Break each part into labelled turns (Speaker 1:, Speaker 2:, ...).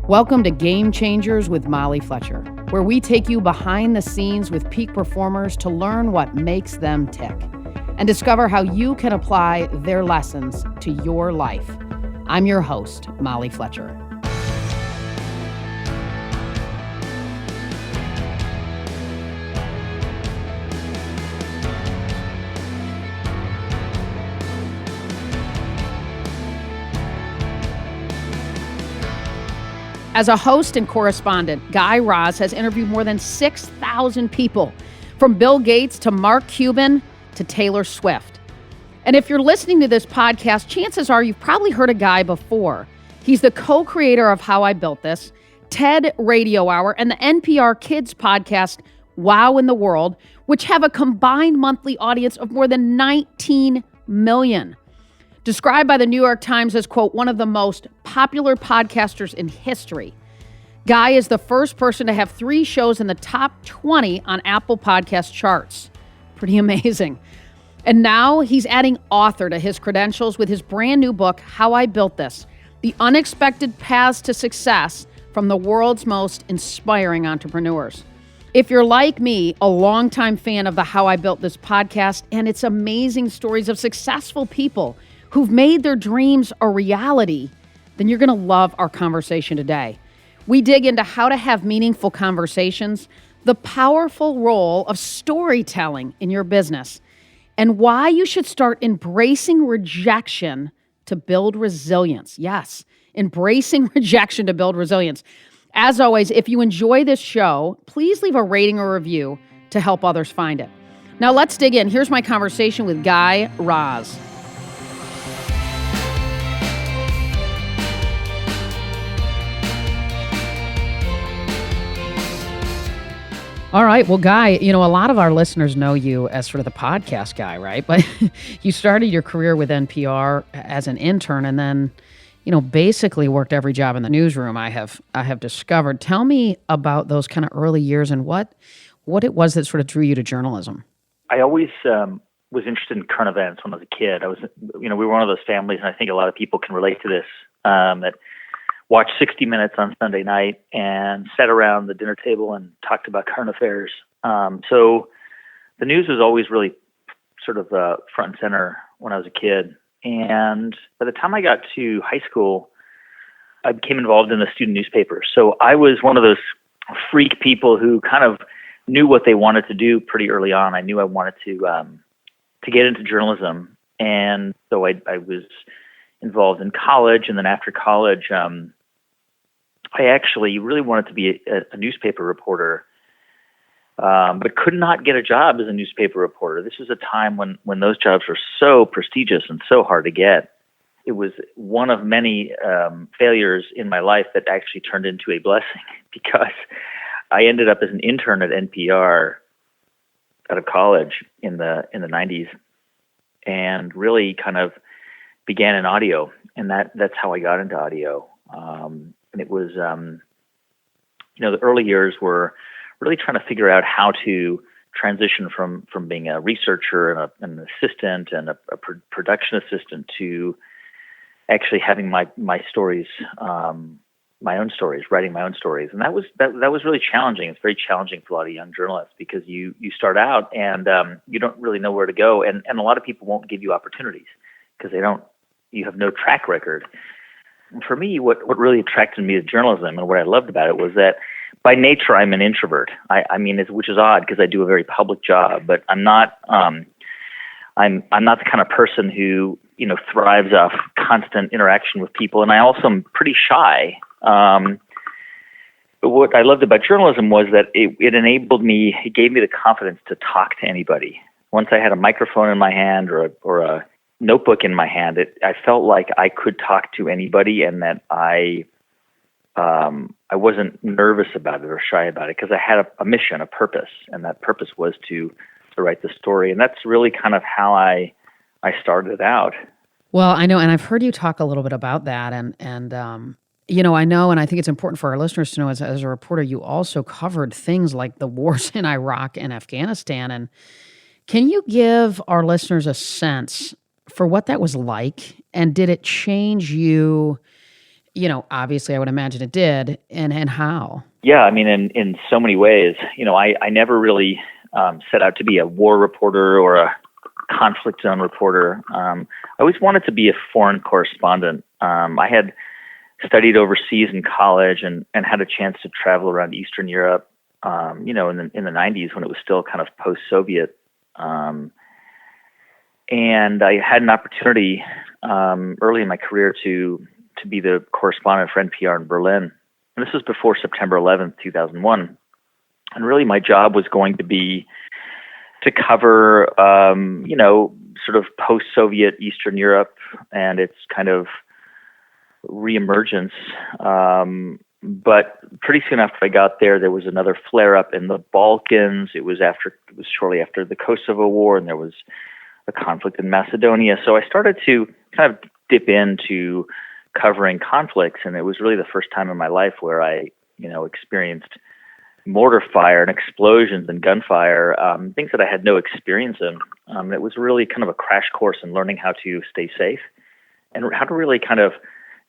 Speaker 1: Welcome to Game Changers with Molly Fletcher, where we take you behind the scenes with peak performers to learn what makes them tick and discover how you can apply their lessons to your life. I'm your host, Molly Fletcher. As a host and correspondent, Guy Raz has interviewed more than 6,000 people, from Bill Gates to Mark Cuban to Taylor Swift. And if you're listening to this podcast, chances are you've probably heard of Guy before. He's the co-creator of How I Built This, TED Radio Hour, and the NPR Kids podcast, Wow in the World, which have a combined monthly audience of more than 19 million. Described by the New York Times as, quote, one of the most popular podcasters in history. Guy is the first person to have 3 shows in the top 20 on Apple Podcast charts. Pretty amazing. And now he's adding author to his credentials with his brand new book, How I Built This, The Unexpected Paths to Success from the World's Most Inspiring Entrepreneurs. If you're like me, a longtime fan of the How I Built This podcast and its amazing stories of successful people who've made their dreams a reality, then you're going to love our conversation today. We dig into how to have meaningful conversations, the powerful role of storytelling in your business, and why you should start embracing rejection to build resilience. Yes, embracing rejection to build resilience. As always, if you enjoy this show, please leave a rating or review to help others find it. Now let's dig in. Here's my conversation with Guy Raz. All right. Well, Guy, a lot of our listeners know you as sort of the podcast guy, right? But you started your career with NPR as an intern and then, basically worked every job in the newsroom I have discovered. Tell me about those kind of early years and what it was that sort of drew you to journalism.
Speaker 2: I always was interested in current events when I was a kid. We were one of those families, and I think a lot of people can relate to this, that watched 60 Minutes on Sunday night and sat around the dinner table and talked about current affairs. So the news was always really sort of front and center when I was a kid. And by the time I got to high school, I became involved in the student newspaper. So I was one of those freak people who kind of knew what they wanted to do pretty early on. I knew I wanted to get into journalism. And so I was involved in college, and then after college, I actually really wanted to be a newspaper reporter, but could not get a job as a newspaper reporter. This was a time when those jobs were so prestigious and so hard to get. It was one of many failures in my life that actually turned into a blessing because I ended up as an intern at NPR out of college in the 90s, and really kind of began in audio, and that's how I got into audio. And it was, the early years were really trying to figure out how to transition from being a researcher and an assistant and a production assistant to actually having my stories, my own stories, writing my own stories. And that was really challenging. It's very challenging for a lot of young journalists because you start out and you don't really know where to go, and a lot of people won't give you opportunities because you have no track record. And for me, what really attracted me to journalism and what I loved about it was that by nature I'm an introvert. Which is odd because I do a very public job, but I'm not I'm not the kind of person who thrives off constant interaction with people, and I also am pretty shy. But what I loved about journalism was that it enabled me. It gave me the confidence to talk to anybody. Once I had a microphone in my hand or a notebook in my hand, I felt like I could talk to anybody, and that I wasn't nervous about it or shy about it because I had a mission, a purpose, and that purpose was to write the story. And that's really kind of how I started out.
Speaker 1: Well, I know, and I've heard you talk a little bit about that, and I know, and I think it's important for our listeners to know, as a reporter, you also covered things like the wars in Iraq and Afghanistan. And can you give our listeners a sense for what that was like, and did it change you obviously I would imagine it did. And how?
Speaker 2: Yeah, I mean, in so many ways. I never really set out to be a war reporter or a conflict zone reporter. I always wanted to be a foreign correspondent. I had studied overseas in college and had a chance to travel around Eastern Europe, in the 90s when it was still kind of post-Soviet. And I had an opportunity early in my career to be the correspondent for NPR in Berlin. And this was before September 11th, 2001. And really my job was going to be to cover, sort of post-Soviet Eastern Europe and its kind of reemergence. But pretty soon after I got there was another flare-up in the Balkans. It was shortly after the Kosovo War, and there was a conflict in Macedonia. So I started to kind of dip into covering conflicts, and it was really the first time in my life where I, experienced mortar fire and explosions and gunfire, things that I had no experience in. It was really kind of a crash course in learning how to stay safe and how to really kind of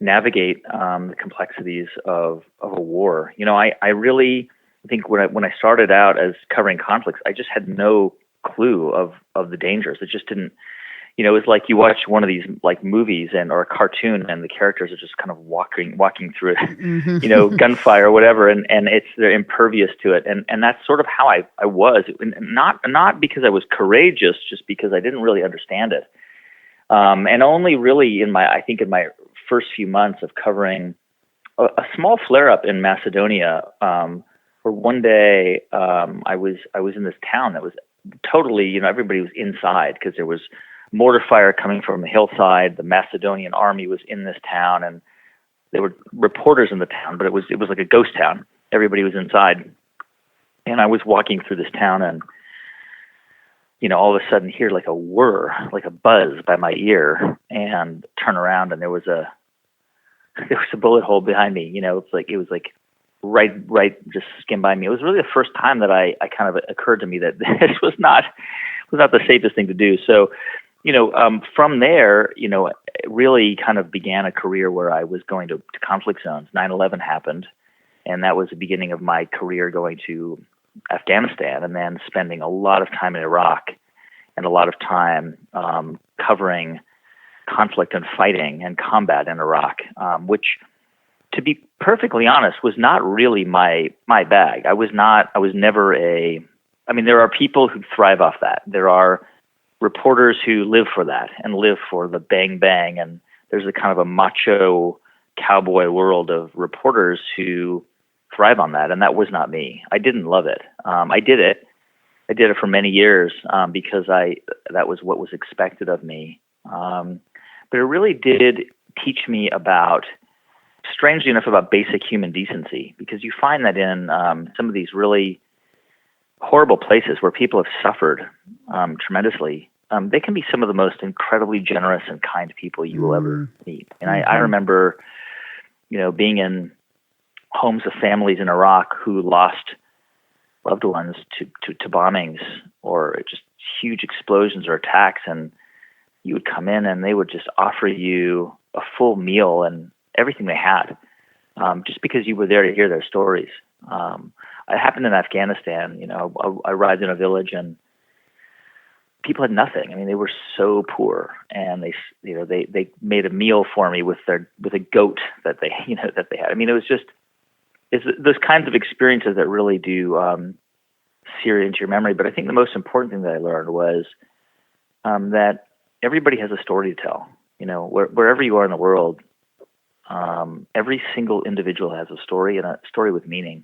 Speaker 2: navigate the complexities of a war. I really think when I started out as covering conflicts, I just had no clue of the dangers. It just didn't. It was like you watch one of these like movies or a cartoon, and the characters are just kind of walking through it, gunfire or whatever, and they're impervious to it, and that's sort of how I was, and not because I was courageous, just because I didn't really understand it, and only really in my first few months of covering a small flare up in Macedonia, where one day I was in this town that was totally, everybody was inside because there was mortar fire coming from the hillside. The Macedonian army was in this town, and there were reporters in the town, but it was like a ghost town. Everybody was inside, and I was walking through this town, and all of a sudden hear like a whir, like a buzz by my ear, and turn around, and there was a bullet hole behind me. It was like right just skimmed by me. It was really the first time that I kind of occurred to me that this was not the safest thing to do. So, from there, it really kind of began a career where I was going to conflict zones. 9/11 happened, and that was the beginning of my career going to Afghanistan, and then spending a lot of time in Iraq and a lot of time covering conflict and fighting and combat in Iraq, which, to be perfectly honest, was not really my bag. I was never there are people who thrive off that. There are reporters who live for that and live for the bang bang, and there's a kind of a macho cowboy world of reporters who thrive on that, and that was not me. I didn't love it. I did it for many years because that was what was expected of me. But it really did teach me about, strangely enough, about basic human decency, because you find that in some of these really horrible places where people have suffered tremendously, they can be some of the most incredibly generous and kind people you will ever meet. And I remember, being in homes of families in Iraq who lost loved ones to bombings or just huge explosions or attacks, and you would come in and they would just offer you a full meal and everything they had, just because you were there to hear their stories. It happened in Afghanistan. I arrived in a village and people had nothing. I mean, they were so poor, and they made a meal for me with a goat that they had. I mean, it's those kinds of experiences that really do sear into your memory. But I think the most important thing that I learned was that everybody has a story to tell. Wherever you are in the world, every single individual has a story, and a story with meaning.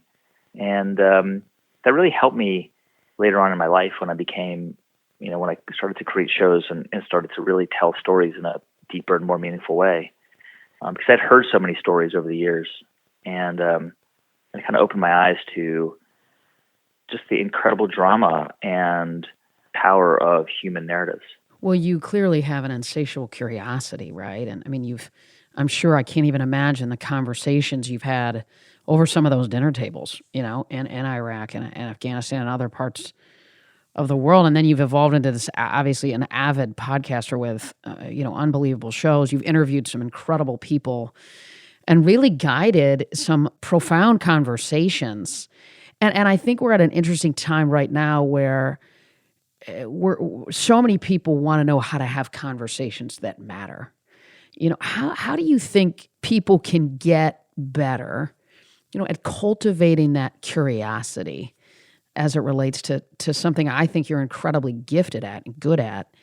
Speaker 2: And that really helped me later on in my life when I became, when I started to create shows and started to really tell stories in a deeper and more meaningful way. Because I'd heard so many stories over the years, and it kind of opened my eyes to just the incredible drama and power of human narratives.
Speaker 1: Well, you clearly have an insatiable curiosity, right? And I mean, I'm sure I can't even imagine the conversations you've had over some of those dinner tables, in Iraq and Afghanistan and other parts of the world. And then you've evolved into this, obviously an avid podcaster with, unbelievable shows. You've interviewed some incredible people. and really guided some profound conversations. And I think we're at an interesting time right now where so many people want to know how to have conversations that matter. How do you think people can get better, at cultivating that curiosity as it relates to something I think you're incredibly gifted at and good at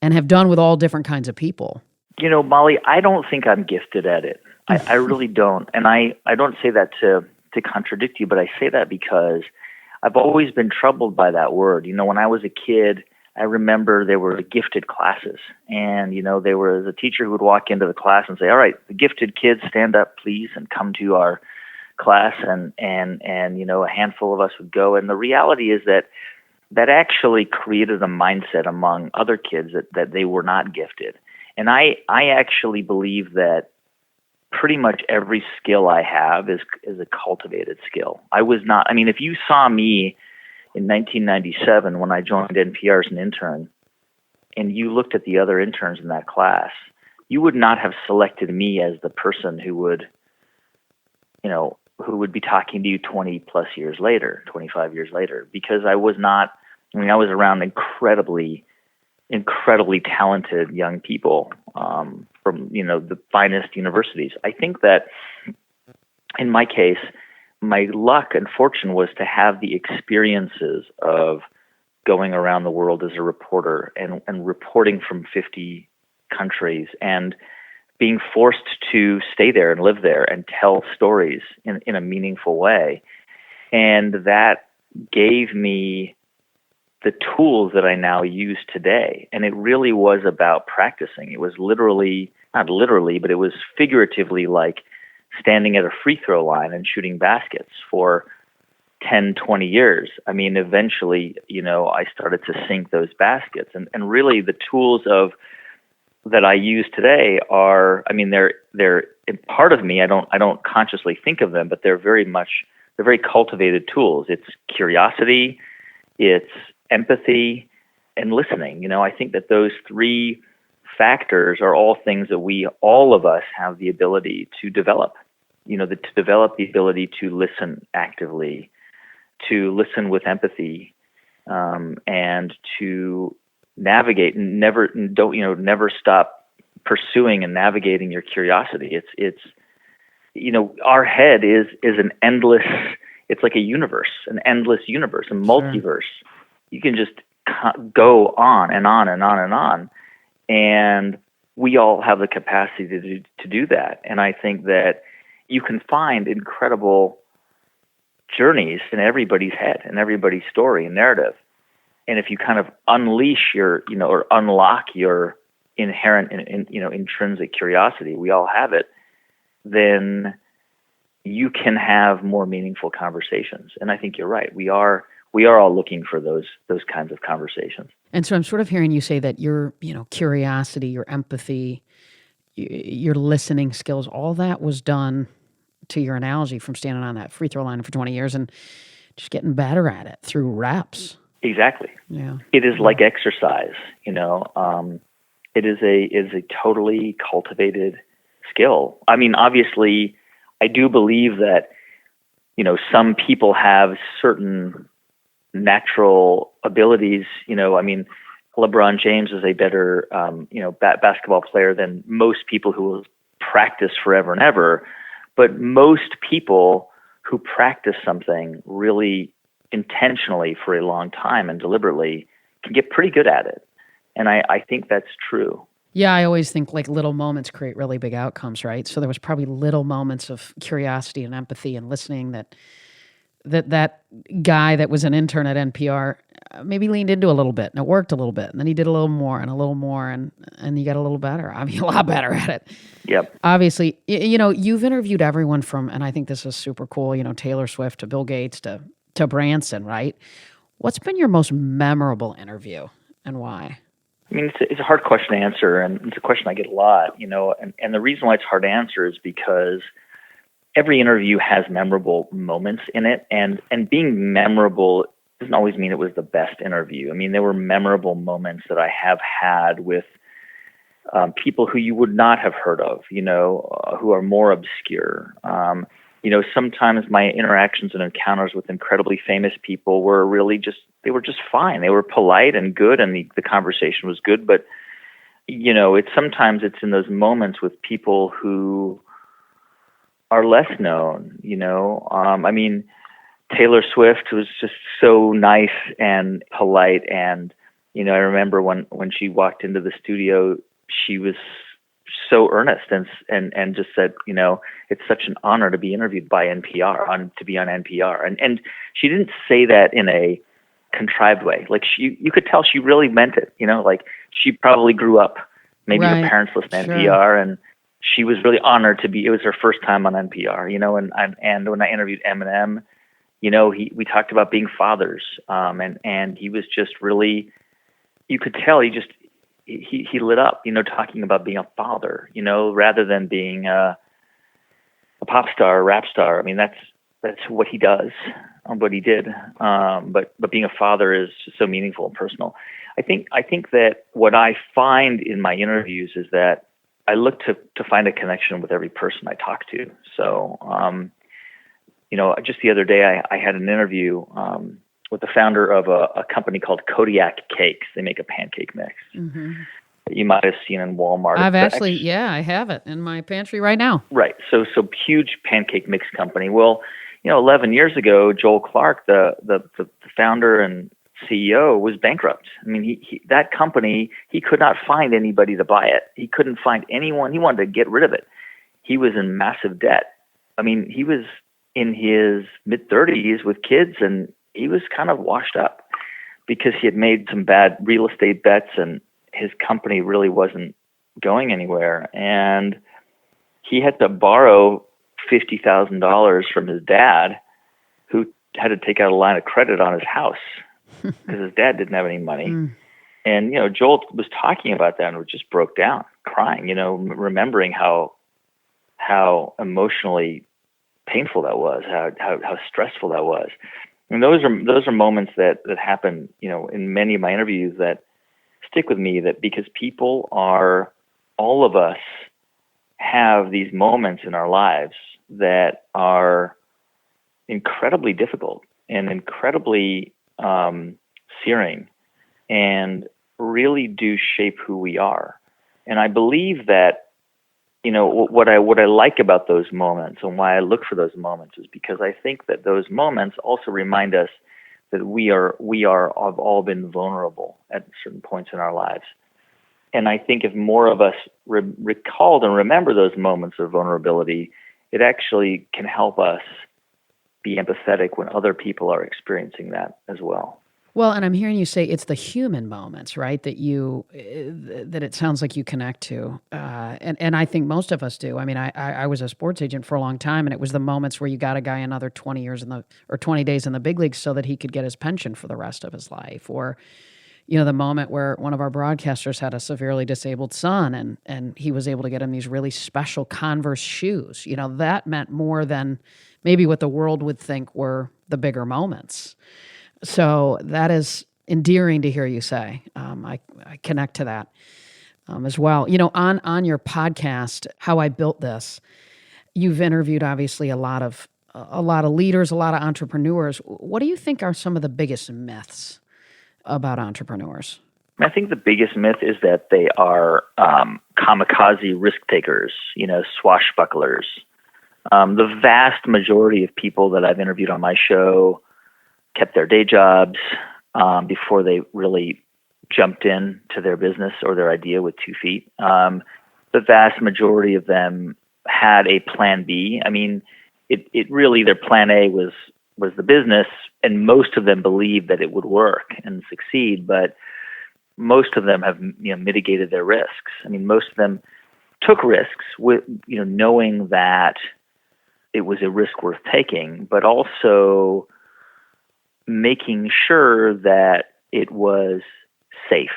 Speaker 1: and have done with all different kinds of people?
Speaker 2: Molly, I don't think I'm gifted at it. I really don't. And I don't say that to contradict you, but I say that because I've always been troubled by that word. When I was a kid, I remember there were gifted classes, and there was a teacher who would walk into the class and say, "All right, the gifted kids, stand up, please, and come to our class." And a handful of us would go. And the reality is that actually created a mindset among other kids that they were not gifted. And I actually believe that pretty much every skill I have is a cultivated skill. If you saw me in 1997 when I joined NPR as an intern, and you looked at the other interns in that class, you would not have selected me as the person who would be talking to you 20 plus years later, 25 years later, because I was around incredibly talented young people from the finest universities. I think that in my case, my luck and fortune was to have the experiences of going around the world as a reporter and reporting from 50 countries and being forced to stay there and live there and tell stories in a meaningful way. And that gave me the tools that I now use today. And it really was about practicing. It was not literally, but it was figuratively like standing at a free throw line and shooting baskets for 10, 20 years. Eventually, I started to sink those baskets. And really the tools that I use today are, they're part of me. I don't consciously think of them, but they're very cultivated tools. It's curiosity, it's empathy, and listening. I think that those three factors are all things that all of us have the ability to develop. To develop the ability to listen actively, to listen with empathy, and to navigate. Never stop pursuing and navigating your curiosity. It's our head is an endless. It's like a universe, an endless universe, a multiverse. Sure. You can just go on and on and on and on, and we all have the capacity to do that. And I think that you can find incredible journeys in everybody's head and everybody's story and narrative. And if you kind of unleash or unlock your inherent, intrinsic curiosity, we all have it, then you can have more meaningful conversations. And I think you're right. We are all looking for those kinds of conversations.
Speaker 1: And so I'm sort of hearing you say that your, curiosity, your empathy, your listening skills, all that was done, to your analogy, from standing on that free throw line for 20 years and just getting better at it through reps.
Speaker 2: Exactly.
Speaker 1: Yeah.
Speaker 2: It is like exercise, it is a totally cultivated skill. Obviously, I do believe that, some people have certain natural abilities. LeBron James is a better, basketball player than most people who will practice forever and ever. But most people who practice something really intentionally for a long time and deliberately can get pretty good at it. And I think that's true.
Speaker 1: Yeah, I always think like little moments create really big outcomes, right? So there was probably little moments of curiosity and empathy and listening that guy that was an intern at NPR maybe leaned into a little bit, and it worked a little bit, and then he did a little more, and you got a little better. A lot better at it.
Speaker 2: Yep.
Speaker 1: Obviously, you've interviewed everyone from, and I think this is super cool, Taylor Swift to Bill Gates to Branson, right? What's been your most memorable interview and why?
Speaker 2: It's a hard question to answer, and it's a question I get a lot, and the reason why it's hard to answer is because every interview has memorable moments in it, and being memorable doesn't always mean it was the best interview. There were memorable moments that I have had with people who you would not have heard of, who are more obscure. Sometimes my interactions and encounters with incredibly famous people were really they were just fine. They were polite and good, and the conversation was good. But, sometimes it's in those moments with people who are less known, Taylor Swift was just so nice and polite. And, I remember when she walked into the studio, she was so earnest and just said, it's such an honor to be interviewed by NPR, to be on NPR. And she didn't say that in a contrived way. Like you could tell she really meant it, like she probably grew up, maybe her parents listened to NPR, and she was really honored it was her first time on NPR, and when I interviewed Eminem, we talked about being fathers, and he was just really, you could tell he lit up, talking about being a father, rather than being a pop star, a rap star. I mean, that's what he does, what he did. But being a father is just so meaningful and personal. I think that what I find in my interviews is that I look to find a connection with every person I talk to. So, just the other day I had an interview with the founder of a company called Kodiak Cakes. They make a pancake mix that you might have seen in Walmart.
Speaker 1: I have it in my pantry right now.
Speaker 2: Right. So huge pancake mix company. Well, 11 years ago, Joel Clark, the founder and CEO, was bankrupt. I mean, that company, he could not find anybody to buy it. He couldn't find anyone. He wanted to get rid of it. He was in massive debt. I mean, he was in his mid-30s with kids, and he was kind of washed up because he had made some bad real estate bets, and his company really wasn't going anywhere. And he had to borrow $50,000 from his dad, who had to take out a line of credit on his house because his dad didn't have any money. And, Joel was talking about that and just broke down, crying, remembering how emotionally painful that was, how stressful that was. And those are moments that happen, in many of my interviews that stick with me, that because all of us have these moments in our lives that are incredibly difficult and incredibly searing and really do shape who we are. And I believe that, what I like about those moments and why I look for those moments is because I think that those moments also remind us that we have all been vulnerable at certain points in our lives. And I think if more of us recalled and remember those moments of vulnerability, it actually can help us be empathetic when other people are experiencing that as well.
Speaker 1: Well, and I'm hearing you say it's the human moments, right, that it sounds like you connect to. And I think most of us do. I mean, I was a sports agent for a long time, and it was the moments where you got a guy another 20 days in the big leagues so that he could get his pension for the rest of his life. Or, the moment where one of our broadcasters had a severely disabled son and he was able to get him these really special Converse shoes. That meant more than maybe what the world would think were the bigger moments. So that is endearing to hear you say. I connect to that as well. On your podcast, How I Built This, you've interviewed obviously a lot of leaders, a lot of entrepreneurs. What do you think are some of the biggest myths about entrepreneurs?
Speaker 2: I think the biggest myth is that they are kamikaze risk takers, swashbucklers. The vast majority of people that I've interviewed on my show kept their day jobs before they really jumped in to their business or their idea with 2 feet. The vast majority of them had a plan B. I mean, it really, their plan A was the business, and most of them believed that it would work and succeed, but most of them have mitigated their risks. I mean, most of them took risks with knowing that it was a risk worth taking, but also making sure that it was safe,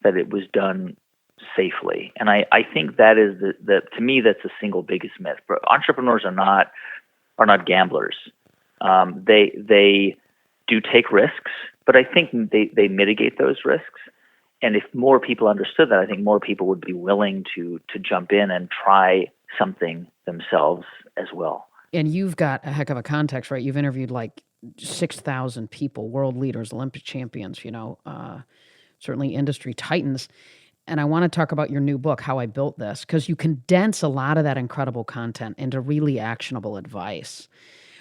Speaker 2: that it was done safely. And I think that is to me, that's the single biggest myth. But entrepreneurs are not gamblers. They do take risks, but I think they mitigate those risks. And if more people understood that, I think more people would be willing to jump in and try something themselves as well.
Speaker 1: And you've got a heck of a context, right? You've interviewed like 6,000 people, world leaders, Olympic champions, certainly industry titans. And I want to talk about your new book, How I Built This, because you condense a lot of that incredible content into really actionable advice.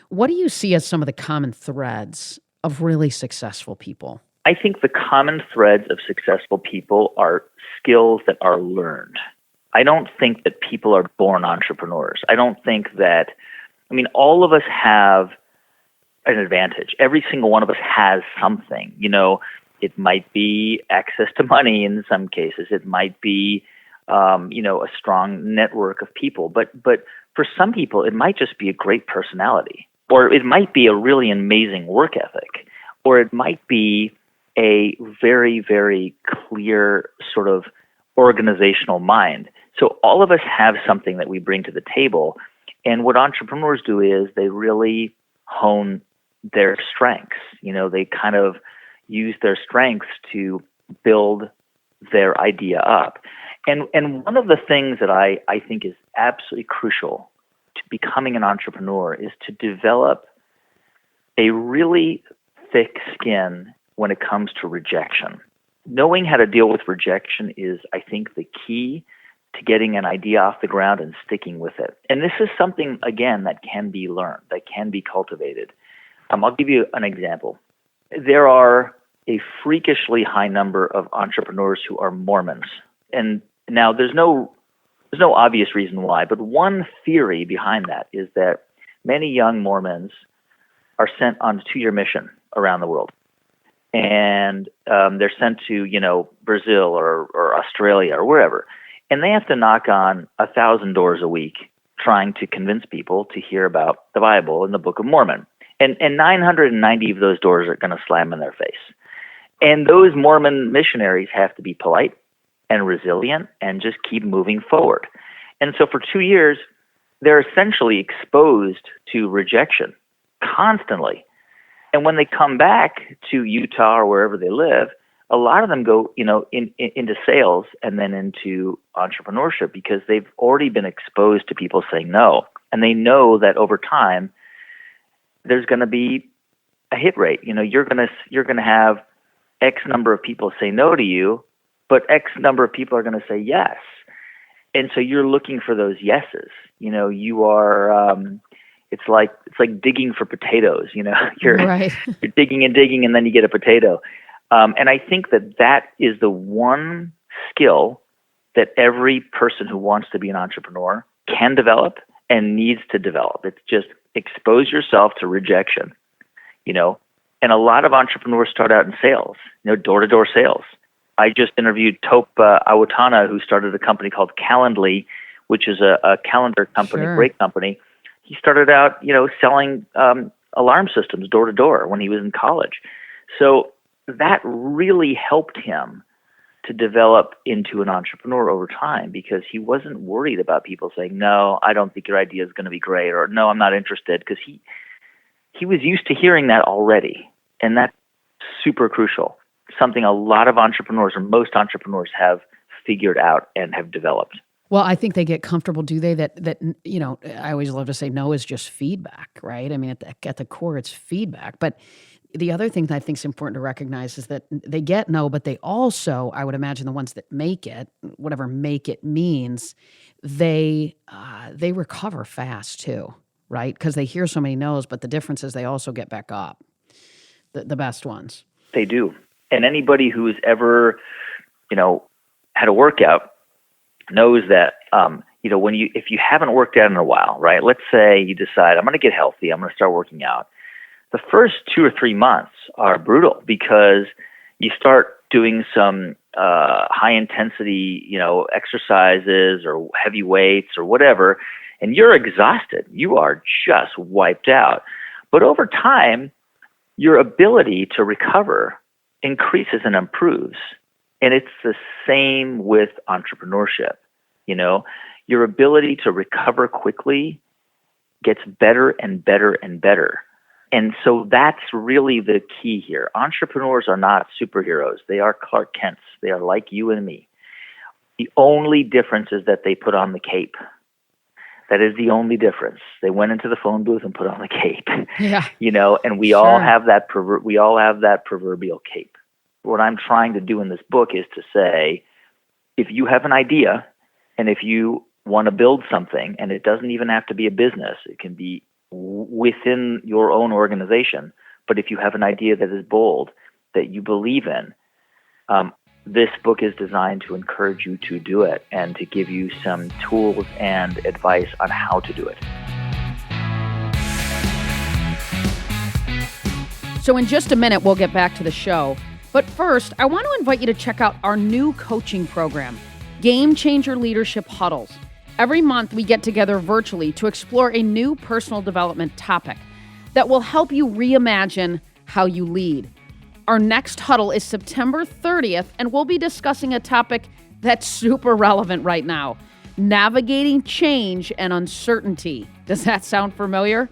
Speaker 1: What do you see as some of the common threads of really successful people?
Speaker 2: I think the common threads of successful people are skills that are learned. I don't think that people are born entrepreneurs. I don't think that, all of us have an advantage. Every single one of us has something. It might be access to money in some cases. It might be, a strong network of people. But for some people, it might just be a great personality, or it might be a really amazing work ethic, or it might be a very, very clear sort of organizational mind. So all of us have something that we bring to the table. And what entrepreneurs do is they really hone their strengths. They kind of use their strengths to build their idea up. And one of the things that I think is absolutely crucial to becoming an entrepreneur is to develop a really thick skin when it comes to rejection. Knowing how to deal with rejection is, I think, the key to getting an idea off the ground and sticking with it. And this is something, again, that can be learned, that can be cultivated. I'll give you an example. There are a freakishly high number of entrepreneurs who are Mormons. And now there's no obvious reason why, but one theory behind that is that many young Mormons are sent on a 2-year mission around the world. And they're sent to, Brazil or Australia or wherever. And they have to knock on 1,000 doors a week trying to convince people to hear about the Bible and the Book of Mormon. And 990 of those doors are going to slam in their face. And those Mormon missionaries have to be polite and resilient and just keep moving forward. And so for 2 years, they're essentially exposed to rejection constantly. And when they come back to Utah or wherever they live, a lot of them go, into sales and then into entrepreneurship because they've already been exposed to people saying no. And they know that over time, there's going to be a hit rate. You're going to have X number of people say no to you, but X number of people are going to say yes. And so you're looking for those yeses. You are, it's like digging for potatoes. You're
Speaker 1: Right.
Speaker 2: You're digging and then you get a potato. And I think that is the one skill that every person who wants to be an entrepreneur can develop and needs to develop. It's just expose yourself to rejection, and a lot of entrepreneurs start out in sales, door-to-door sales. I just interviewed Tope Awotana, who started a company called Calendly, which is a calendar company,
Speaker 1: Sure.
Speaker 2: Great company. He started out, selling alarm systems door-to-door when he was in college. So that really helped him to develop into an entrepreneur over time because he wasn't worried about people saying, no, I don't think your idea is going to be great, or no, I'm not interested, because he was used to hearing that already. And that's super crucial, something a lot of entrepreneurs or most entrepreneurs have figured out and have developed.
Speaker 1: Well, I think they get comfortable, do they? That I always love to say no is just feedback, right? I mean, at the core, it's feedback. But the other thing that I think is important to recognize is that they get no, but they also, I would imagine, the ones that make it, whatever make it means, they recover fast too, right? Because they hear so many no's, but the difference is they also get back up. The best ones.
Speaker 2: They do. And anybody who's ever, had a workout knows that, if you haven't worked out in a while, right? Let's say you decide, I'm going to get healthy, I'm going to start working out. The first 2 or 3 months are brutal because you start doing some high intensity, exercises or heavy weights or whatever, and you're exhausted. You are just wiped out. But over time, your ability to recover increases and improves. And it's the same with entrepreneurship. Your ability to recover quickly gets better and better and better. And so that's really the key here. Entrepreneurs are not superheroes. They are Clark Kents. They are like you and me. The only difference is that they put on the cape. That is the only difference. They went into the phone booth and put on the cape.
Speaker 1: Yeah.
Speaker 2: And we all have that proverbial cape. What I'm trying to do in this book is to say, if you have an idea and if you want to build something, and it doesn't even have to be a business, it can be within your own organization, but if you have an idea that is bold, that you believe in, this book is designed to encourage you to do it and to give you some tools and advice on how to do it.
Speaker 1: So in just a minute, we'll get back to the show. But first, I want to invite you to check out our new coaching program, Game Changer Leadership Huddles. Every month, we get together virtually to explore a new personal development topic that will help you reimagine how you lead. Our next huddle is September 30th, and we'll be discussing a topic that's super relevant right now, navigating change and uncertainty. Does that sound familiar?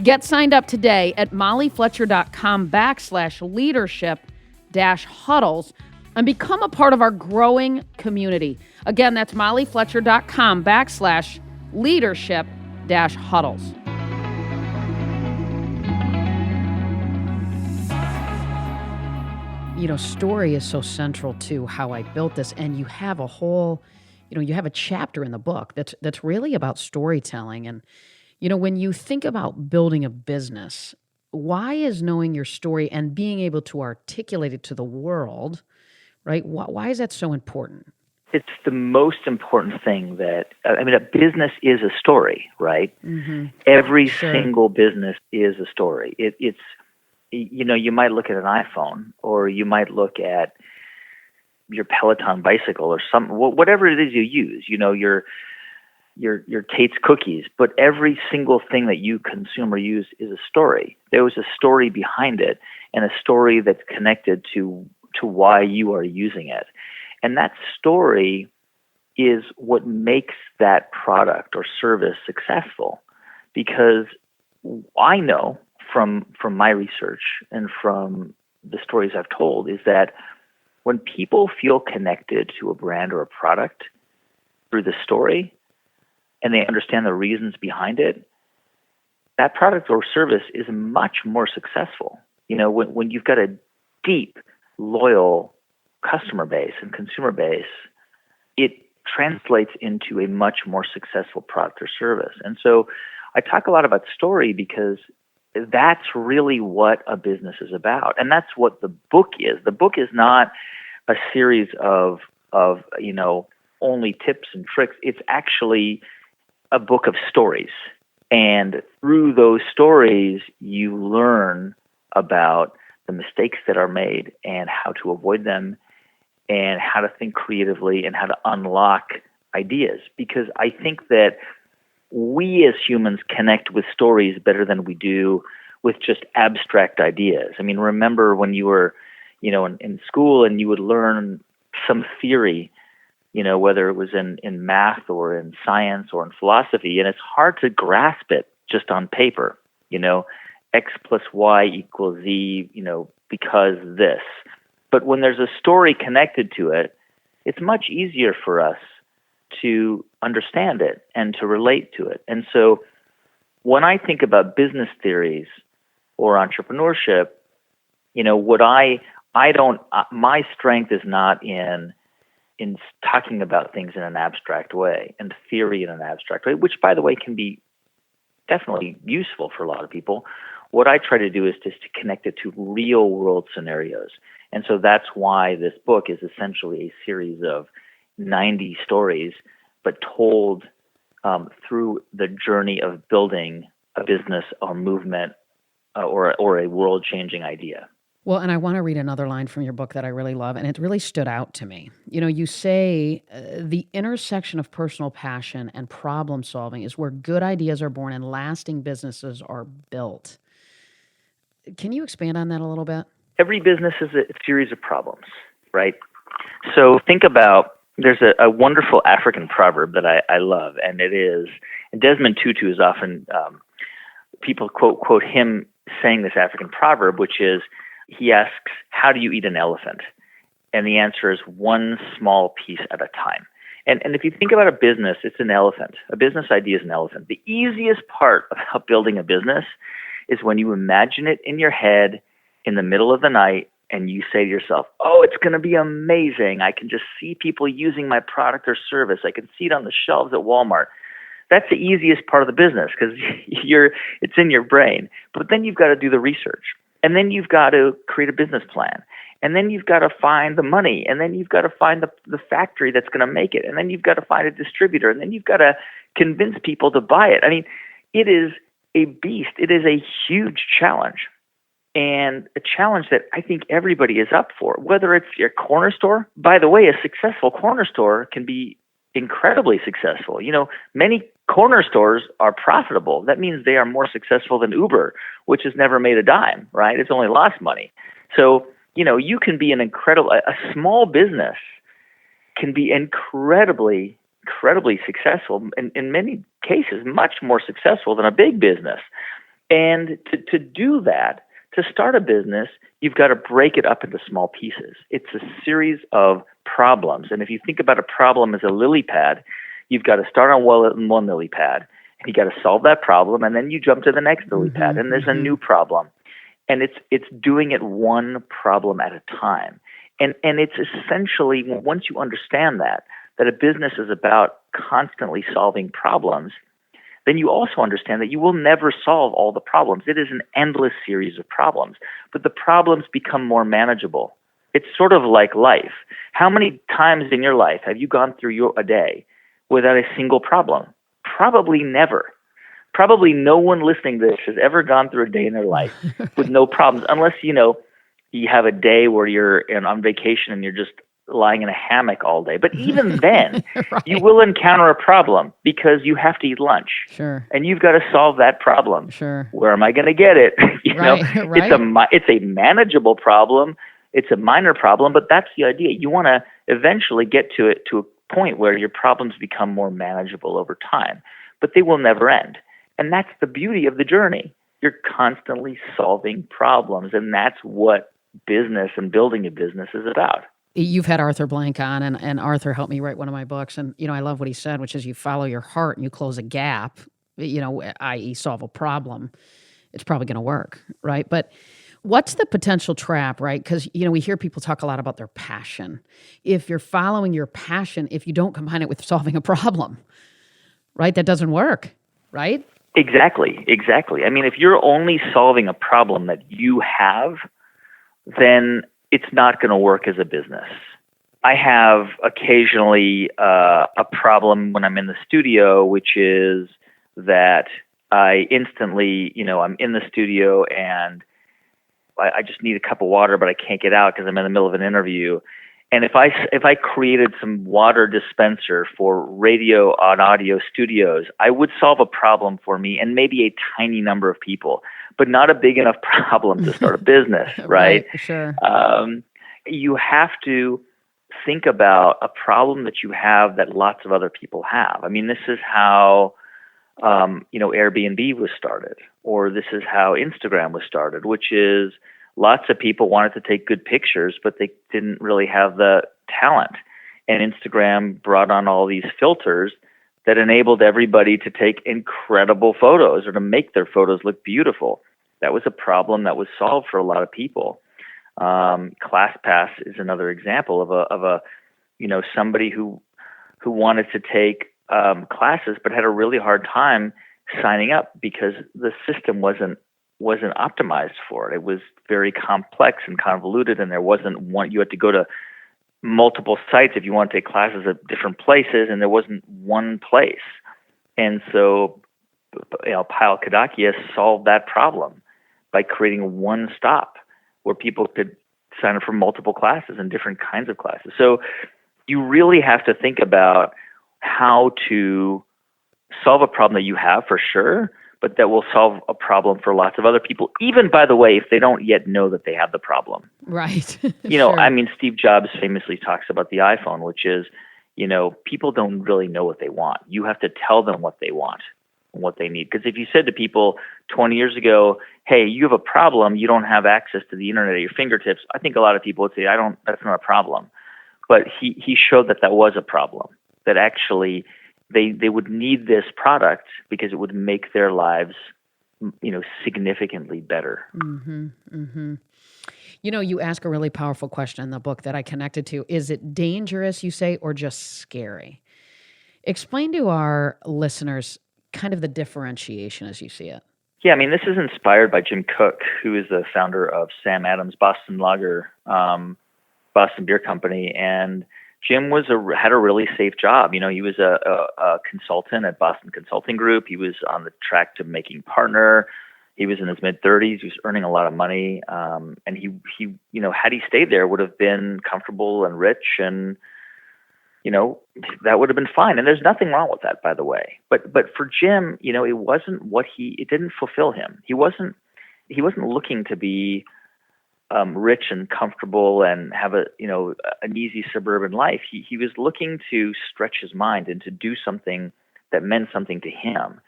Speaker 1: Get signed up today at mollyfletcher.com/leadership-huddles and become a part of our growing community. Again, that's mollyfletcher.com/leadership-huddles. Story is so central to how I built this, and you have a whole, you have a chapter in the book that's really about storytelling. And, when you think about building a business, why is knowing your story and being able to articulate it to the world, right? Why is that so important?
Speaker 2: It's the most important thing a business is a story, right?
Speaker 1: Mm-hmm.
Speaker 2: Every single business is a story. It's you might look at an iPhone, or you might look at your Peloton bicycle, or whatever it is you use. Your Tate's cookies, but every single thing that you consume or use is a story. There was a story behind it, and a story that's connected to why you are using it, and that story is what makes that product or service successful. Because I know from my research and from the stories I've told is that when people feel connected to a brand or a product through the story, and they understand the reasons behind it, that product or service is much more successful. When you've got a deep, loyal customer base and consumer base, it translates into a much more successful product or service. And so I talk a lot about story because that's really what a business is about. And that's what the book is. The book is not a series of only tips and tricks. It's actually a book of stories. And through those stories, you learn about the mistakes that are made and how to avoid them and how to think creatively and how to unlock ideas. Because I think that we as humans connect with stories better than we do with just abstract ideas. I mean, remember when you were, in school and you would learn some theory, whether it was in math or in science or in philosophy, and it's hard to grasp it just on paper, X plus Y equals Z, because this. But when there's a story connected to it, it's much easier for us to understand it and to relate to it. And so when I think about business theories or entrepreneurship, my strength is not in talking about things in an abstract way and theory in an abstract way, which, by the way, can be definitely useful for a lot of people. What I try to do is just to connect it to real world scenarios. And so that's why this book is essentially a series of 90 stories, but told through the journey of building a business or movement or a world-changing idea.
Speaker 1: Well, and I want to read another line from your book that I really love, and it really stood out to me. You say the intersection of personal passion and problem solving is where good ideas are born and lasting businesses are built. Can you expand on that a little bit?
Speaker 2: Every business is a series of problems, right? So think about, there's a wonderful African proverb that I love, and it is, and Desmond Tutu is often, people quote him saying this African proverb, which is, he asks, how do you eat an elephant? And the answer is one small piece at a time. And if you think about a business, it's an elephant. A business idea is an elephant. The easiest part about building a business is when you imagine it in your head in the middle of the night and you say to yourself, oh, it's going to be amazing. I can just see people using my product or service. I can see it on the shelves at Walmart. That's the easiest part of the business because it's in your brain. But then you've got to do the research. And then you've got to create a business plan. And then you've got to find the money. And then you've got to find the factory that's going to make it. And then you've got to find a distributor. And then you've got to convince people to buy it. I mean, it is a beast. It is a huge challenge. And a challenge that I think everybody is up for, whether it's your corner store. By the way, a successful corner store can be incredibly successful. You know, many corner stores are profitable. That means they are more successful than Uber, which has never made a dime, right? It's only lost money. So, you know, you can be a small business can be incredibly successful, in many cases, much more successful than a big business. And to do that, to start a business, you've got to break it up into small pieces. It's a series of problems. And if you think about a problem as a lily pad, you've got to start on one lily pad, and you got to solve that problem, and then you jump to the next lily pad, and there's a new problem. And it's doing it one problem at a time. And it's essentially, once you understand that a business is about constantly solving problems, then you also understand that you will never solve all the problems. It is an endless series of problems, but the problems become more manageable. It's sort of like life. How many times in your life have you gone through a day without a single problem? Probably never. Probably no one listening to this has ever gone through a day in their life with no problems, unless, you know, you have a day where you're on vacation and you're just lying in a hammock all day. But even then,
Speaker 1: right.
Speaker 2: You will encounter a problem because you have to eat lunch.
Speaker 1: Sure.
Speaker 2: And you've got to solve that problem.
Speaker 1: Sure.
Speaker 2: Where am I going to get it?
Speaker 1: Right.
Speaker 2: It's a manageable problem. It's a minor problem, but that's the idea. You want to eventually get to a point where your problems become more manageable over time, but they will never end. And that's the beauty of the journey. You're constantly solving problems, and that's what business and building a business is about.
Speaker 1: You've had Arthur Blank on, and Arthur helped me write one of my books. And, you know, I love what he said, which is you follow your heart and you close a gap, you know, i.e. solve a problem. It's probably going to work, right? But what's the potential trap, right? Because, you know, we hear people talk a lot about their passion. If you're following your passion, if you don't combine it with solving a problem, right, that doesn't work, right?
Speaker 2: Exactly. I mean, if you're only solving a problem that you have, then it's not going to work as a business. I have occasionally a problem when I'm in the studio, which is that I instantly, you know, I'm in the studio and I just need a cup of water, but I can't get out because I'm in the middle of an interview. And if I created some water dispenser for radio and audio studios, I would solve a problem for me and maybe a tiny number of people, but not a big enough problem to start a business, right?
Speaker 1: Sure.
Speaker 2: You have to think about a problem that you have that lots of other people have. I mean, this is how, you know, Airbnb was started, or this is how Instagram was started, which is lots of people wanted to take good pictures, but they didn't really have the talent. And Instagram brought on all these filters that enabled everybody to take incredible photos or to make their photos look beautiful. That was a problem that was solved for a lot of people. ClassPass is another example of a you know, somebody who wanted to take classes but had a really hard time signing up because the system wasn't optimized for it. It was very complex and convoluted, and there wasn't one. You had to go to multiple sites if you want to take classes at different places, and there wasn't one place. And so, you know, Payal Kadakia solved that problem by creating one stop where people could sign up for multiple classes and different kinds of classes. So you really have to think about how to solve a problem that you have for sure, but that will solve a problem for lots of other people, even, by the way, if they don't yet know that they have the problem.
Speaker 1: Right.
Speaker 2: You know,
Speaker 1: Sure.
Speaker 2: I mean, Steve Jobs famously talks about the iPhone, which is, you know, people don't really know what they want. You have to tell them what they want, and what they need. Because if you said to people 20 years ago, hey, you have a problem, you don't have access to the internet at your fingertips, I think a lot of people would say, that's not a problem. But he showed that was a problem, that actually they would need this product because it would make their lives, significantly better.
Speaker 1: Mm-hmm. Mm-hmm. You ask a really powerful question in the book that I connected to. Is it dangerous, you say, or just scary? Explain to our listeners kind of the differentiation as you see it.
Speaker 2: Yeah, I mean, this is inspired by Jim Koch, who is the founder of Sam Adams Boston Lager, Boston Beer Company, and Jim had a really safe job. He was a consultant at Boston Consulting Group. He was on the track to making partner. He was in his mid-30s. He was earning a lot of money, and he had he stayed there, would have been comfortable and rich, and that would have been fine. And there's nothing wrong with that, by the way. But for Jim, it didn't fulfill him. He wasn't looking to be rich and comfortable and have an easy suburban life. He was looking to stretch his mind and to do something that meant something to him.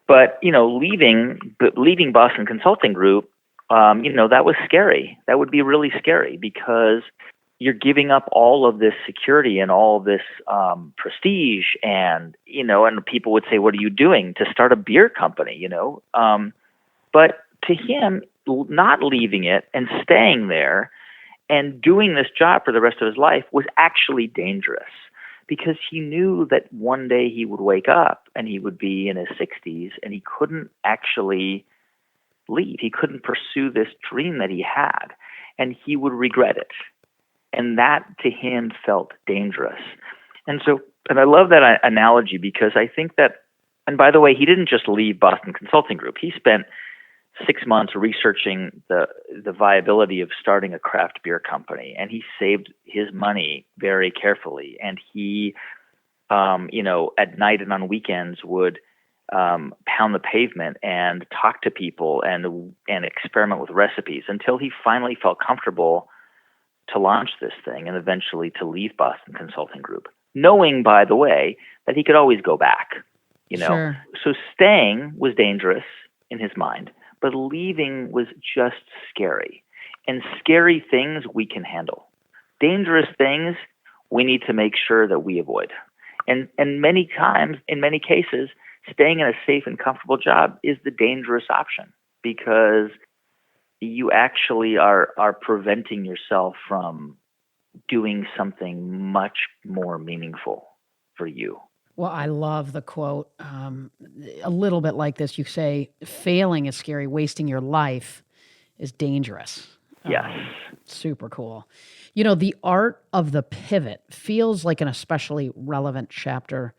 Speaker 2: But leaving Boston Consulting Group, that was scary. That would be really scary because you're giving up all of this security and all of this prestige, and and people would say, "What are you doing to start a beer company?" But to him, not leaving it and staying there and doing this job for the rest of his life was actually dangerous, because he knew that one day he would wake up and he would be in his 60s and he couldn't actually leave. He couldn't pursue this dream that he had, and he would regret it. And that to him felt dangerous. And I love that analogy, because I think that, and by the way, he didn't just leave Boston Consulting Group. He spent 6 months researching the viability of starting a craft beer company, and he saved his money very carefully. And he, at night and on weekends would pound the pavement and talk to people and experiment with recipes until he finally felt comfortable to launch this thing and eventually to leave Boston Consulting Group, knowing, by the way, that he could always go back.
Speaker 1: Sure.
Speaker 2: So staying was dangerous in his mind, but leaving was just scary. And scary things we can handle. Dangerous things we need to make sure that we avoid. And many times, in many cases, staying in a safe and comfortable job is the dangerous option, because you actually are preventing yourself from doing something much more meaningful for you.
Speaker 1: Well, I love the quote. A little bit like this. You say, failing is scary. Wasting your life is dangerous.
Speaker 2: Yes.
Speaker 1: Super cool. The art of the pivot feels like an especially relevant chapter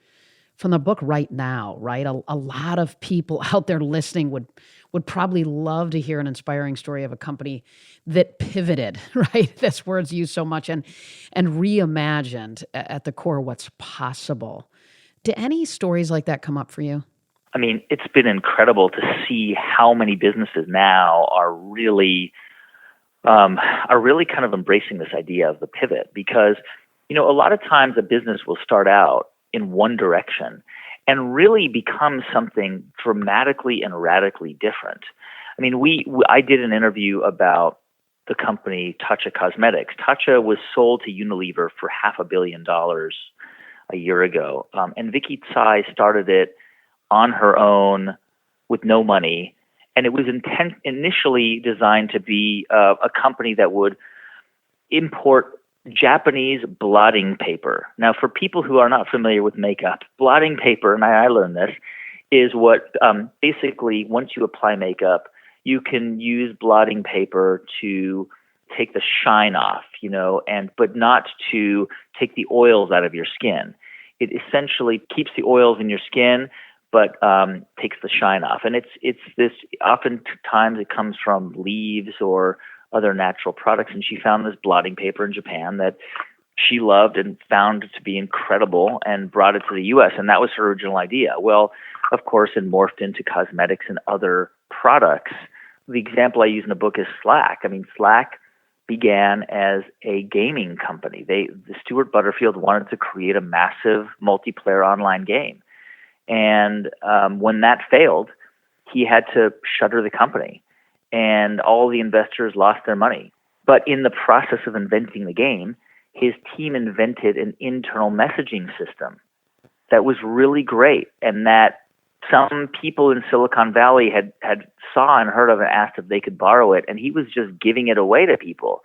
Speaker 1: from the book right now, right? A lot of people out there listening would probably love to hear an inspiring story of a company that pivoted, right? That's words used so much, and reimagined at the core what's possible. Do any stories like that come up for you?
Speaker 2: I mean, it's been incredible to see how many businesses now are really kind of embracing this idea of the pivot, because, a lot of times a business will start out in one direction and really become something dramatically and radically different. I mean, I did an interview about the company Tatcha Cosmetics. Tatcha was sold to Unilever for $500 million a year ago. And Vicky Tsai started it on her own with no money. And it was initially designed to be a company that would import Japanese blotting paper. Now, for people who are not familiar with makeup, blotting paper, and I learned this, is what basically, once you apply makeup, you can use blotting paper to take the shine off, but not to take the oils out of your skin. It essentially keeps the oils in your skin, but takes the shine off. And it's this, oftentimes it comes from leaves or other natural products. And she found this blotting paper in Japan that she loved and found to be incredible and brought it to the U.S. And that was her original idea. Well, of course, it morphed into cosmetics and other products. The example I use in the book is Slack. I mean, Slack began as a gaming company. The Stuart Butterfield wanted to create a massive multiplayer online game. And when that failed, he had to shutter the company, and all the investors lost their money. But in the process of inventing the game, his team invented an internal messaging system that was really great, and that some people in Silicon Valley had saw and heard of and asked if they could borrow it, and he was just giving it away to people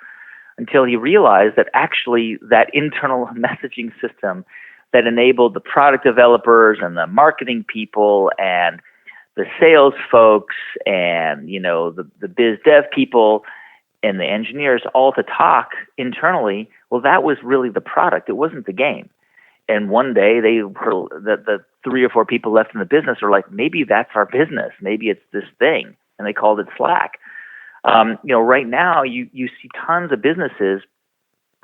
Speaker 2: until he realized that actually that internal messaging system that enabled the product developers and the marketing people and the sales folks and the biz dev people and the engineers all to talk internally, well, that was really the product. It wasn't the game. And one day the 3 or 4 people left in the business are like, maybe that's our business. Maybe it's this thing. And they called it Slack. Right now you see tons of businesses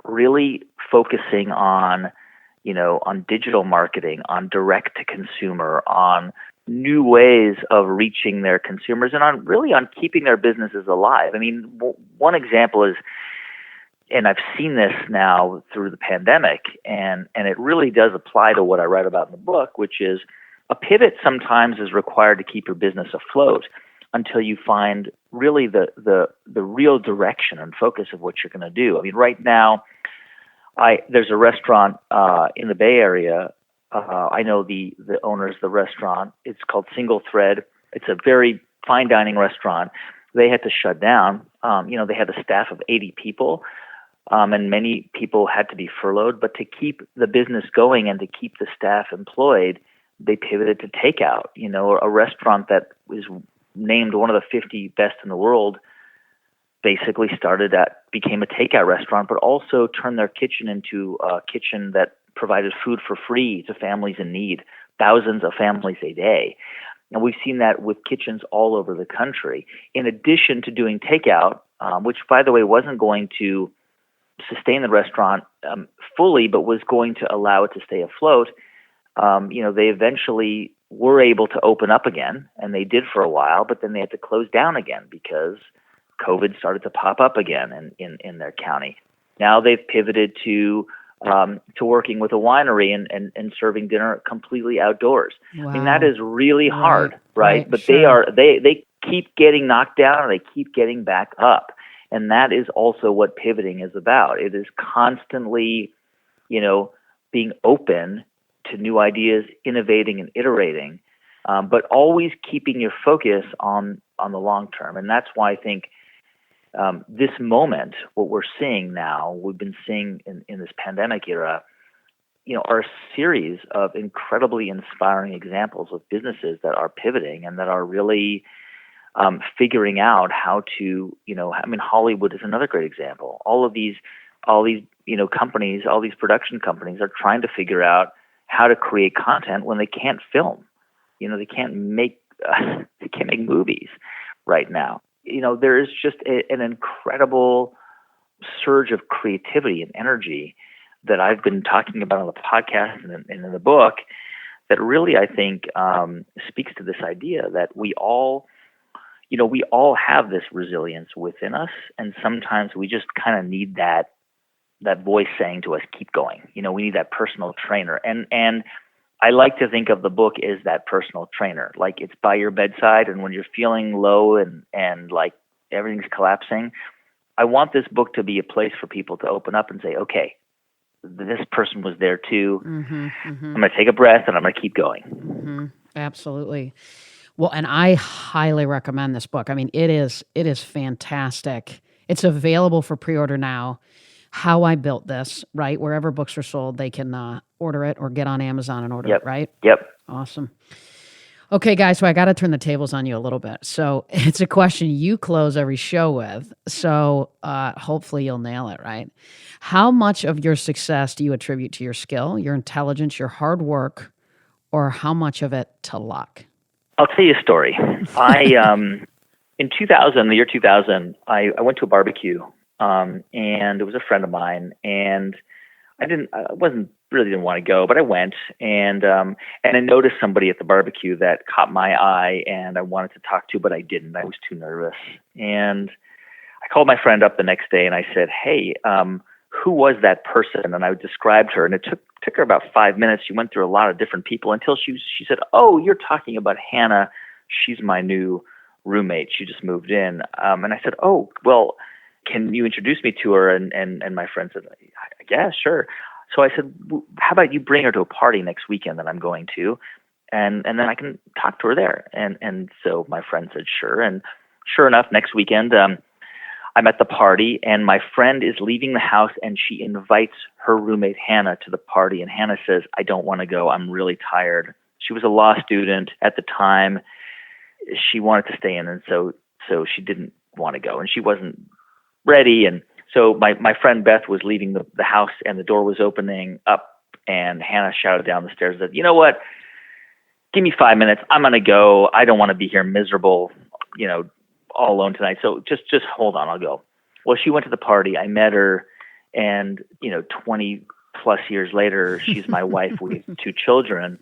Speaker 2: really focusing on digital marketing, on direct to consumer, on new ways of reaching their consumers, and on keeping their businesses alive. I mean, one example is, and I've seen this now through the pandemic, and it really does apply to what I write about in the book, which is a pivot sometimes is required to keep your business afloat until you find really the real direction and focus of what you're going to do. I mean, right now, there's a restaurant in the Bay Area. I know the owners of the restaurant. It's called Single Thread. It's a very fine dining restaurant. They had to shut down. They had a staff of 80 people. And many people had to be furloughed. But to keep the business going and to keep the staff employed, they pivoted to takeout. A restaurant that was named one of the 50 best in the world basically became a takeout restaurant, but also turned their kitchen into a kitchen that provided food for free to families in need, thousands of families a day. And we've seen that with kitchens all over the country. In addition to doing takeout, which, by the way, wasn't going to sustain the restaurant fully, but was going to allow it to stay afloat, they eventually were able to open up again, and they did for a while, but then they had to close down again because COVID started to pop up again in their county. Now they've pivoted to working with a winery and serving dinner completely outdoors. Wow. I mean, that is really hard, right? But sure. they keep getting knocked down and they keep getting back up. And that is also what pivoting is about. It is constantly, being open to new ideas, innovating and iterating, but always keeping your focus on the long term. And that's why I think this moment, what we're seeing now, we've been seeing in this pandemic era, are a series of incredibly inspiring examples of businesses that are pivoting and that are really figuring out how to, Hollywood is another great example. All these companies, all these production companies are trying to figure out how to create content when they can't film. They can't make movies right now. There is just an incredible surge of creativity and energy that I've been talking about on the podcast and in the book that really, I think, speaks to this idea that we all have this resilience within us, and sometimes we just kind of need that voice saying to us, keep going. We need that personal trainer. And I like to think of the book as that personal trainer. Like, it's by your bedside, and when you're feeling low and like everything's collapsing, I want this book to be a place for people to open up and say, okay, this person was there too. Mm-hmm, mm-hmm. I'm going to take a breath and I'm going to keep going.
Speaker 1: Mm-hmm. Absolutely. Well, and I highly recommend this book. I mean, it is fantastic. It's available for pre-order now. How I Built This, right? Wherever books are sold, they can order it or get on Amazon and order it, right?
Speaker 2: Yep.
Speaker 1: Awesome. Okay, guys, so I got to turn the tables on you a little bit. So it's a question you close every show with. So hopefully you'll nail it, right? How much of your success do you attribute to your skill, your intelligence, your hard work, or how much of it to luck?
Speaker 2: I'll tell you a story. In 2000, the year 2000, I went to a barbecue. And it was a friend of mine, and I didn't want to go, but I went, and I noticed somebody at the barbecue that caught my eye, and I wanted to talk to, but I didn't. I was too nervous, and I called my friend up the next day, and I said, "Hey, who was that person? And I described her, and it took her about 5 minutes. She went through a lot of different people until she said, "Oh, you're talking about Hannah. She's my new roommate. She just moved in." And I said, "Oh, well, can you introduce me to her?" And my friend said, "Yeah, sure." So I said, "How about you bring her to a party next weekend that I'm going to, and then I can talk to her there." And so my friend said, "Sure." And sure enough, next weekend, I'm at the party, and my friend is leaving the house, and she invites her roommate Hannah to the party. And Hannah says, "I don't want to go. I'm really tired." She was a law student at the time. She wanted to stay in, and so she didn't want to go, and she wasn't ready. And so my friend Beth was leaving the house, and the door was opening up, and Hannah shouted down the stairs that, "You know what? Give me 5 minutes. I'm going to go. I don't want to be here miserable, all alone tonight. So just hold on. I'll go." Well, she went to the party. I met her, and 20 plus years later, she's my wife with 2 children,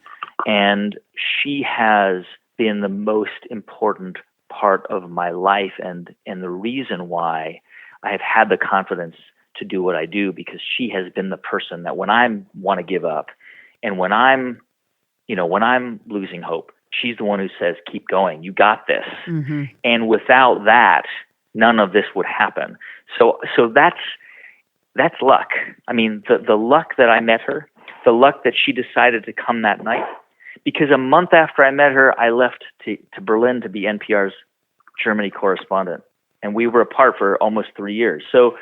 Speaker 2: and she has been the most important part of my life and the reason why I have had the confidence to do what I do, because she has been the person that when I want to give up and when I'm losing hope, she's the one who says, "Keep going. You got this." Mm-hmm. And without that, none of this would happen. So that's luck. I mean, the luck that I met her, the luck that she decided to come that night, because a month after I met her, I left to Berlin to be NPR's Germany correspondent. And we were apart for almost 3 years. So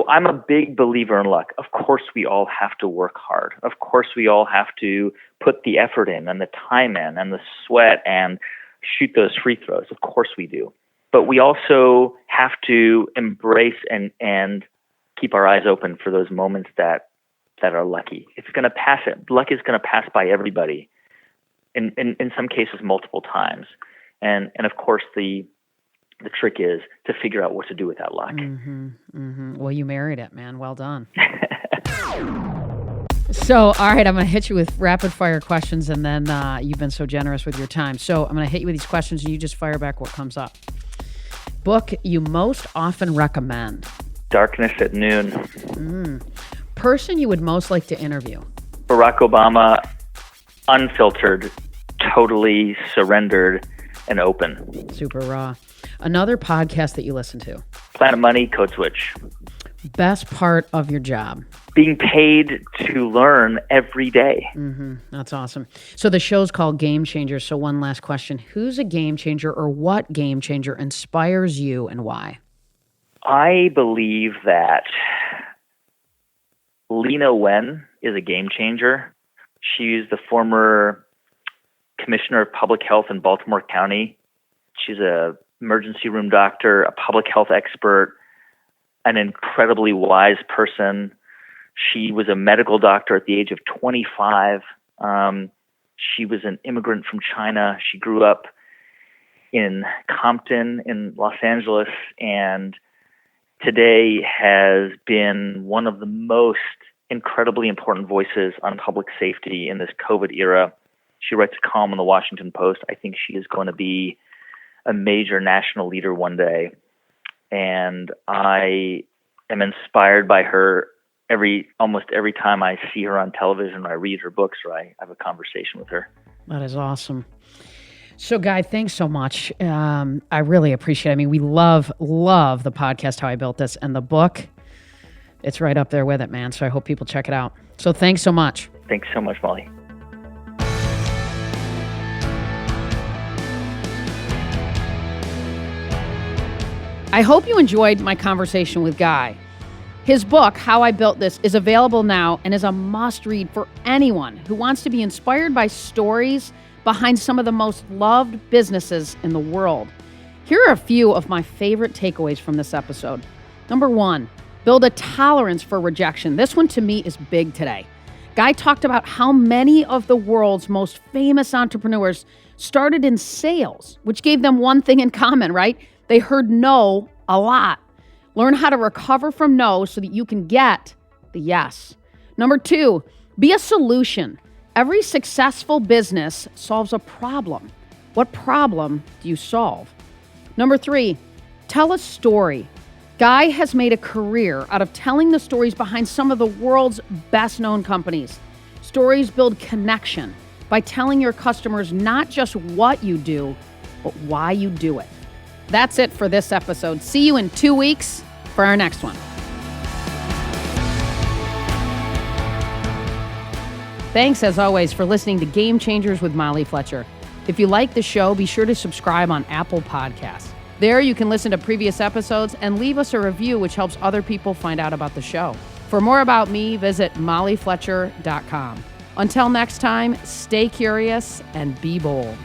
Speaker 2: I'm a big believer in luck. Of course, we all have to work hard. Of course, we all have to put the effort in and the time in and the sweat and shoot those free throws. Of course we do. But we also have to embrace and keep our eyes open for those moments that are lucky. It's going to pass it. Luck is going to pass by everybody, in some cases multiple times. And of course, the trick is to figure out what to do with that luck.
Speaker 1: Mm-hmm, mm-hmm. Well, you married it, man. Well done. So, all right, I'm going to hit you with rapid fire questions, and then you've been so generous with your time. So I'm going to hit you with these questions, and you just fire back what comes up. Book you most often recommend?
Speaker 2: Darkness at Noon.
Speaker 1: Person you would most like to interview?
Speaker 2: Barack Obama, unfiltered, totally surrendered, and open.
Speaker 1: Super raw. Another podcast that you listen to?
Speaker 2: Planet Money, Code Switch.
Speaker 1: Best part of your job?
Speaker 2: Being paid to learn every day.
Speaker 1: Mm-hmm. That's awesome. So the show's called Game Changer. So one last question. Who's a game changer, or what game changer inspires you and why?
Speaker 2: I believe that Lena Wen is a game changer. She's the former commissioner of public health in Baltimore County. She's a emergency room doctor, a public health expert, an incredibly wise person. She was a medical doctor at the age of 25. She was an immigrant from China. She grew up in Compton in Los Angeles, and today has been one of the most incredibly important voices on public safety in this COVID era. She writes a column in the Washington Post. I think she is going to be a major national leader one day. And I am inspired by her almost every time I see her on television, or I read her books, or I have a conversation with her.
Speaker 1: That is awesome. So, Guy, thanks so much. I really appreciate it. I mean, we love the podcast, How I Built This, and the book. It's right up there with it, man. So I hope people check it out. So thanks so much.
Speaker 2: Thanks so much, Molly.
Speaker 1: I hope you enjoyed my conversation with Guy. His book, How I Built This, is available now and is a must-read for anyone who wants to be inspired by stories behind some of the most loved businesses in the world. Here are a few of my favorite takeaways from this episode. Number 1, build a tolerance for rejection. This one to me is big today. Guy talked about how many of the world's most famous entrepreneurs started in sales, which gave them one thing in common, right? They heard no a lot. Learn how to recover from no so that you can get the yes. Number 2, be a solution. Every successful business solves a problem. What problem do you solve? Number 3, tell a story. Guy has made a career out of telling the stories behind some of the world's best-known companies. Stories build connection by telling your customers not just what you do, but why you do it. That's it for this episode. See you in 2 weeks for our next one. Thanks, as always, for listening to Game Changers with Molly Fletcher. If you like the show, be sure to subscribe on Apple Podcasts. There you can listen to previous episodes and leave us a review, which helps other people find out about the show. For more about me, visit mollyfletcher.com. Until next time, stay curious and be bold.